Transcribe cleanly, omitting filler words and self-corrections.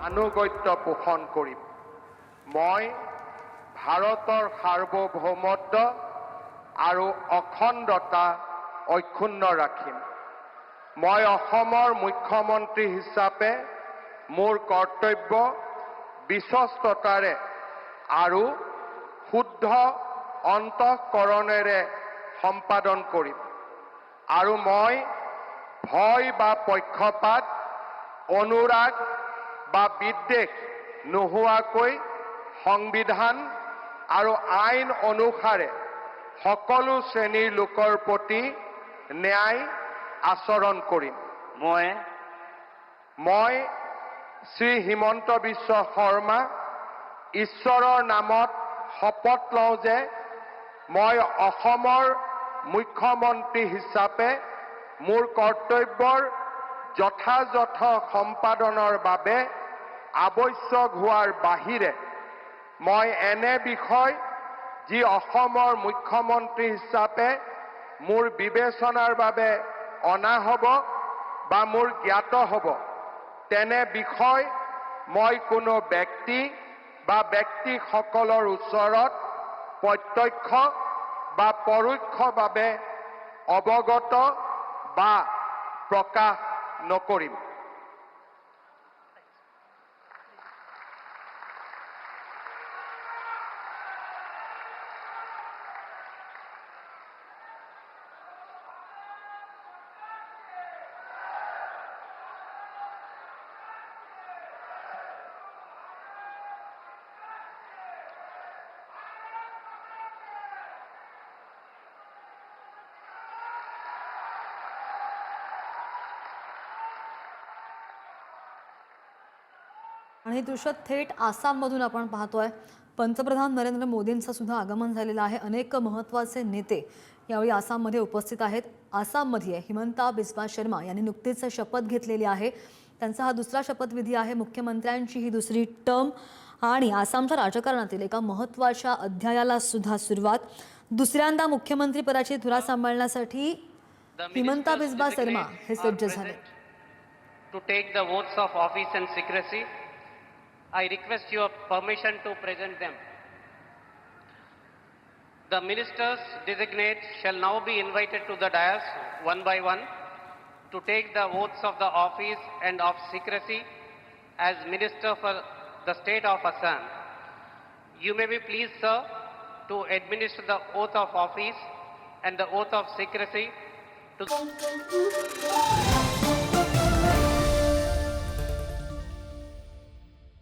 আনুগত্য পোষণ কৰিম। মই ভাৰতৰ সাৰ্বভৌমত্ব আৰু অখণ্ডতা অক্ষুণ্ণ ৰাখিম। মই অসমৰ মুখ্যমন্ত্ৰী হিচাপে মোৰ কৰ্তব্য বিশ্বস্ততাৰে আৰু শুদ্ধ অন্তঃকৰণেৰে সম্পাদন কৰিম আৰু মই ভয় বা পক্ষপাত, অনুৰাগ বা বিদ্বেষ নোহোৱাকৈ সংবিধান আৰু আইন অনুসাৰে সকলো শ্ৰেণীৰ লোকৰ প্ৰতি ন্যায় আচৰণ কৰিম। মই শ্ৰী হিমন্ত বিশ্ব শৰ্মা ঈশ্বৰৰ নামত শপত লওঁ যে মই অসমৰ মুখ্যমন্ত্ৰী হিচাপে মোৰ কৰ্তব্যৰ যথাযথ সম্পাদনৰ বাবে আৱশ্যক হোৱাৰ বাহিৰে মই এনে বিষয় যি অসমৰ মুখ্যমন্ত্ৰী হিচাপে মোৰ বিবেচনাৰ বাবে অনা হ'ব বা মোৰ জ্ঞাত হ'ব তেনে বিষয় মই কোনো ব্যক্তি বা ব্যক্তিসকলৰ ওচৰত প্ৰত্যক্ষ বা পৰোক্ষভাৱে অৱগত বা প্ৰকাশ নকৰিম। आणि हे दृश्य थेट आसाममधून आपण पाहतोय। पंतप्रधान नरेंद्र मोदींचं सुद्धा आगमन झालेलं आहे। अनेक महत्त्वाचे नेते यावेळी आसाममध्ये उपस्थित आहेत। आसाममध्ये हिमंता बिस्वा शर्मा यांनी नुकतीच शपथ घेतलेली आहे। त्यांचा हा दुसरा शपथविधी आहे। मुख्यमंत्र्यांची ही दुसरी टर्म आणि आसामच्या राजकारणातील एका महत्त्वाच्या अध्यायाला सुद्धा सुरुवात। दुसऱ्यांदा मुख्यमंत्रीपदाची धुरा सांभाळण्यासाठी हिमंता बिस्वा शर्मा हे सज्ज झाले। To take the oaths of office and secrecy, I request your permission to present them. The ministers designate shall now be invited to the dais one by one to take the oaths of the office and of secrecy as Minister for the state of Assam. You may be pleased, sir, to administer the oath of office and the oath of secrecy to